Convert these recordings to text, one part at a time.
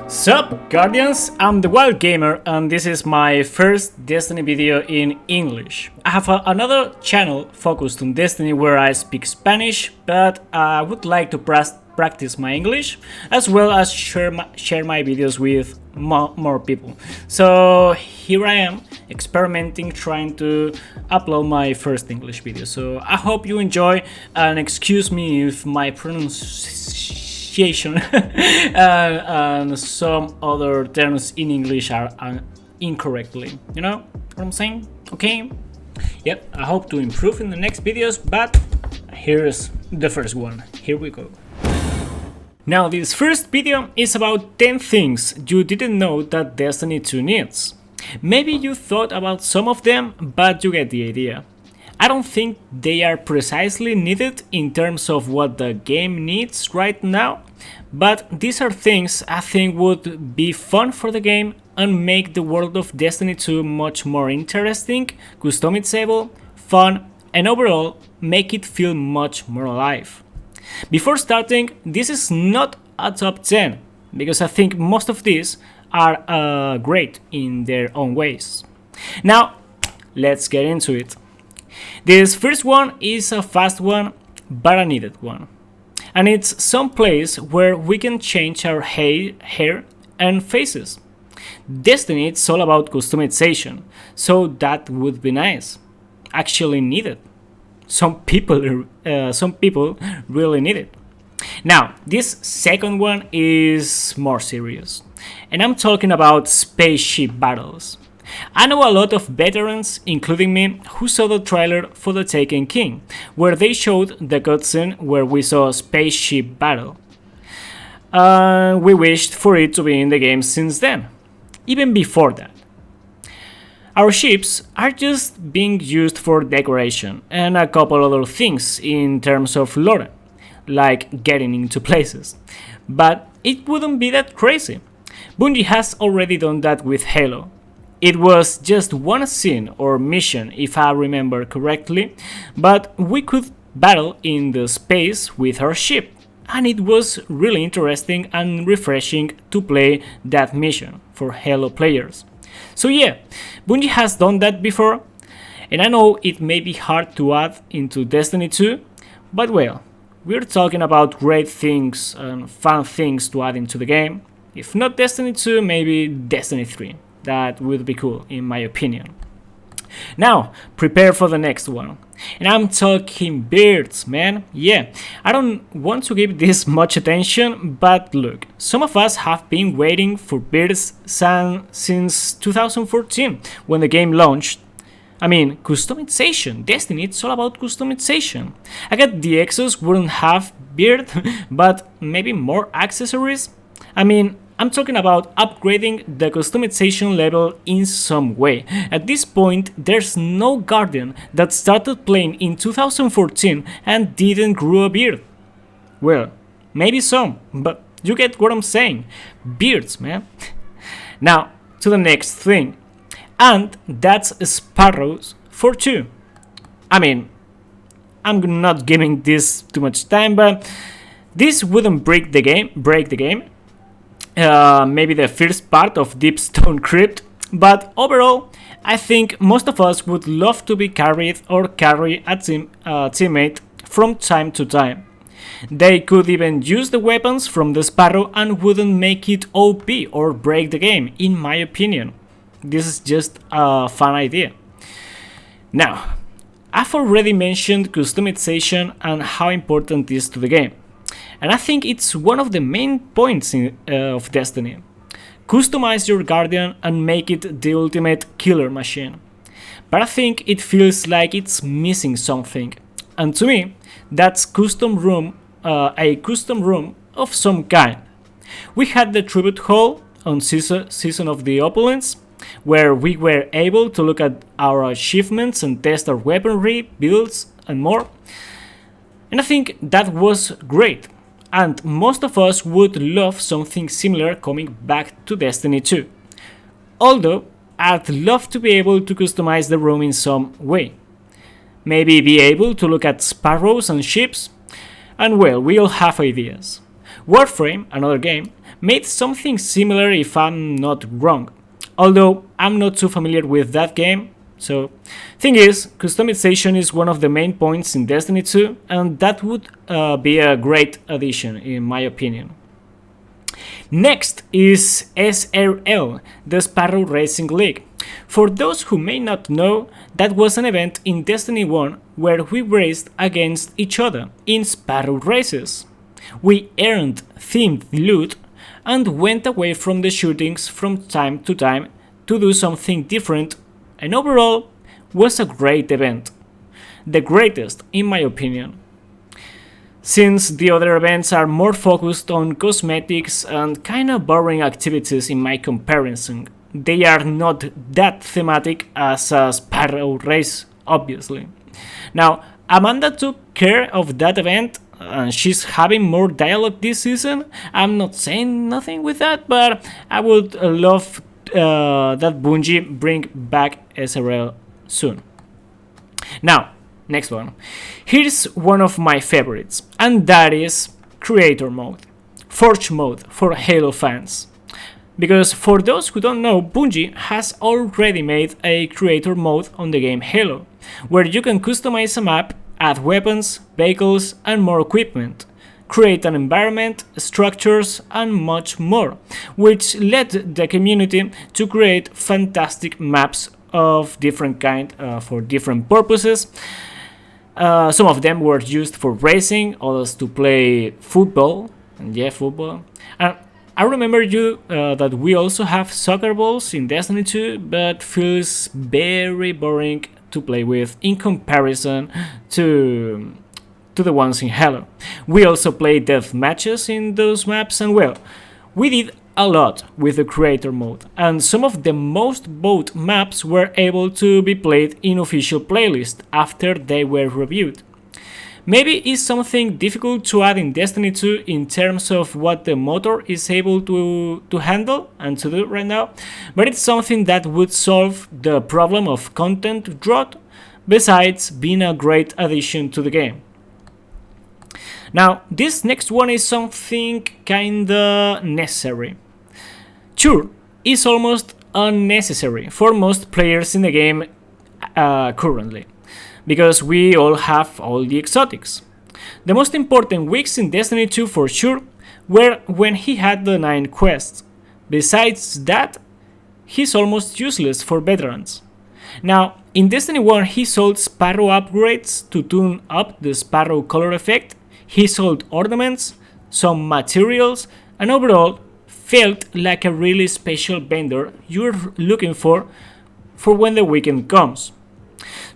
Sup, Guardians, I'm TheWildGamer and this is my first Destiny video in English. I have another channel focused on Destiny where I speak Spanish, but I would like to practice my English as well as share my videos with more people. So here I am experimenting, trying to upload my first English video. So I hope you enjoy, and excuse me if my pronunciation and some other terms in English are incorrectly. You know what I'm saying? Okay? Yep, I hope to improve in the next videos, but here's the first one. Here we go. Now, this first video is about 10 things you didn't know that Destiny 2 needs. Maybe you thought about some of them, but you get the idea. I don't think they are precisely needed in terms of what the game needs right now, but these are things I think would be fun for the game and make the world of Destiny 2 much more interesting, customizable, fun, and overall make it feel much more alive. Before starting, this is not a top 10, because I think most of these are great in their own ways. Now, let's get into it. This first one is a fast one, but a needed one. And it's some place where we can change our hair and faces. Destiny is all about customization, so that would be nice. Actually needed. Some people really need it. Now, this second one is more serious, and I'm talking about spaceship battles. I know a lot of veterans, including me, who saw the trailer for The Taken King, where they showed the cutscene where we saw a spaceship battle. We wished for it to be in the game since then, even before that. Our ships are just being used for decoration and a couple other things in terms of lore, like getting into places. But it wouldn't be that crazy. Bungie has already done that with Halo. It was just one scene or mission, if I remember correctly, but we could battle in the space with our ship, and it was really interesting and refreshing to play that mission for Halo players. So yeah, Bungie has done that before, and I know it may be hard to add into Destiny 2, but well, we're talking about great things and fun things to add into the game. If not Destiny 2, maybe Destiny 3. That would be cool, in my opinion. Now, prepare for the next one. And I'm talking beards, man. Yeah, I don't want to give this much attention, but look, some of us have been waiting for beards since 2014, when the game launched. I mean, customization. Destiny, it's all about customization. I get the Exos wouldn't have beard, but maybe more accessories? I mean, I'm talking about upgrading the customization level in some way. At this point, there's no Guardian that started playing in 2014 and didn't grow a beard. Well, maybe some, but you get what I'm saying. Beards, man. Now, to the next thing. And that's Sparrows for 2. I mean, I'm not giving this too much time, but this wouldn't break the game. Maybe the first part of Deep Stone Crypt, but overall, I think most of us would love to be carried or carry a teammate from time to time. They could even use the weapons from the Sparrow and wouldn't make it OP or break the game, in my opinion. This is just a fun idea. Now, I've already mentioned customization and how important it is to the game. And I think it's one of the main points of Destiny. Customize your Guardian and make it the ultimate killer machine. But I think it feels like it's missing something. And to me, that's a custom room of some kind. We had the Tribute Hall on Season of the Opulence, where we were able to look at our achievements and test our weaponry, builds, and more. And I think that was great. And most of us would love something similar coming back to Destiny 2. Although, I'd love to be able to customize the room in some way. Maybe be able to look at sparrows and ships, and well, we all have ideas. Warframe, another game, made something similar if I'm not wrong, although I'm not too familiar with that game. So, thing is, customization is one of the main points in Destiny 2, and that would be a great addition in my opinion. Next is SRL, the Sparrow Racing League. For those who may not know, that was an event in Destiny 1 where we raced against each other in Sparrow races. We earned themed loot and went away from the shootings from time to time to do something different, and overall was a great event. The greatest in my opinion. Since the other events are more focused on cosmetics and kinda boring activities in my comparison, they are not that thematic as a Sparrow race, obviously. Now, Amanda took care of that event and she's having more dialogue this season. I'm not saying nothing with that, but I would love that Bungie bring back SRL soon. Now, next one. Here's one of my favorites, and that is Creator Mode. Forge Mode for Halo fans. Because for those who don't know, Bungie has already made a Creator Mode on the game Halo, where you can customize a map, add weapons, vehicles, and more equipment, create an environment, structures, and much more, which led the community to create fantastic maps of different kind for different purposes. Some of them were used for racing, others to play football, and yeah, football. And I remember that we also have soccer balls in Destiny 2, but feels very boring to play with in comparison to the ones in Halo. We also play death matches in those maps, and well, we did a lot with the Creator Mode, and some of the most voted maps were able to be played in official playlists after they were reviewed. Maybe it's something difficult to add in Destiny 2 in terms of what the motor is able to handle and to do right now, but it's something that would solve the problem of content drought, besides being a great addition to the game. Now, this next one is something kinda necessary. Sure, it's almost unnecessary for most players in the game currently, because we all have all the exotics. The most important weeks in Destiny 2 for sure were when he had the 9 quests. Besides that, he's almost useless for veterans. Now, in Destiny 1 he sold Sparrow upgrades to tune up the Sparrow color effect, he sold ornaments, some materials, and overall felt like a really special vendor you're looking for when the weekend comes.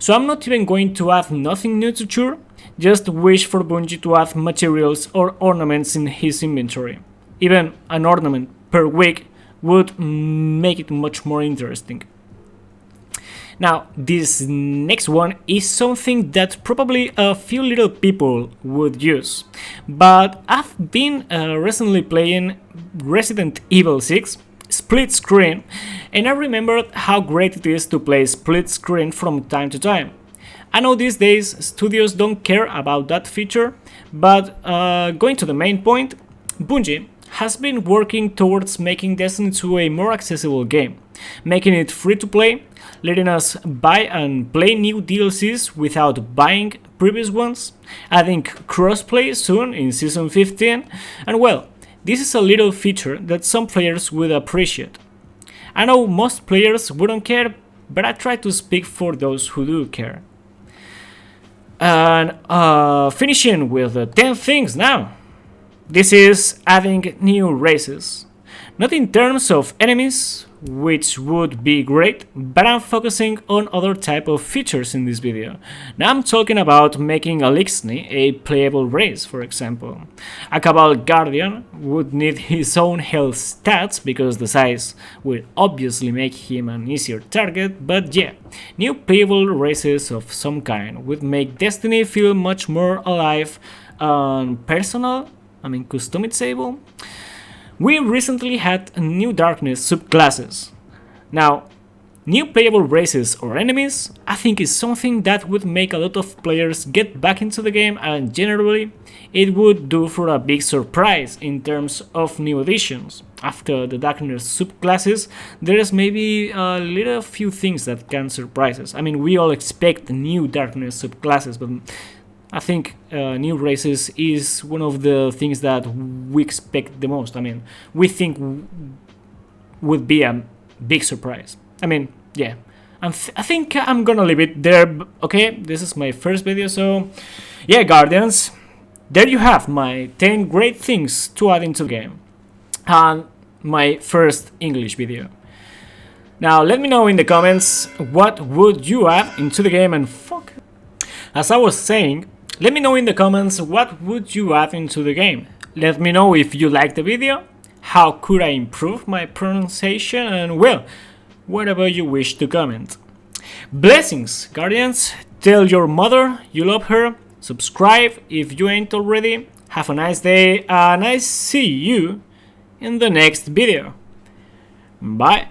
So I'm not even going to add nothing new to Chur, just wish for Bungie to add materials or ornaments in his inventory. Even an ornament per week would make it much more interesting. Now, this next one is something that probably a few little people would use, but I've been recently playing Resident Evil 6 split screen, and I remembered how great it is to play split screen from time to time. I know these days studios don't care about that feature, but going to the main point, Bungie has been working towards making Destiny 2 a more accessible game, making it free to play, letting us buy and play new DLCs without buying previous ones, adding crossplay soon in Season 15, and well, this is a little feature that some players would appreciate. I know most players wouldn't care, but I try to speak for those who do care. And finishing with the 10 things now. This is adding new races. Not in terms of enemies, which would be great, but I'm focusing on other type of features in this video. Now I'm talking about making a Lixney a playable race, for example. A Cabal Guardian would need his own health stats because the size would obviously make him an easier target, but yeah, new playable races of some kind would make Destiny feel much more alive and personal, customizable. We recently had new darkness subclasses. Now, New playable races or enemies, I think is something that would make a lot of players get back into the game, and generally it would do for a big surprise in terms of new additions. After the darkness subclasses, there's maybe a little few things that can surprise us. I mean, we all expect new darkness subclasses, but I think new races is one of the things that we expect the most. I mean, we think would be a big surprise. I mean, yeah, I think I'm gonna leave it there. Okay, this is my first video, so yeah, Guardians, there you have my 10 great things to add into the game, and my first English video. Now let me know in the comments what would you add into the game, and fuck. As I was saying, let me know in the comments what would you add into the game. Let me know if you liked the video, how could I improve my pronunciation, and well, whatever you wish to comment. Blessings, Guardians. Tell your mother you love her. Subscribe if you ain't already. Have a nice day, and I see you in the next video. Bye.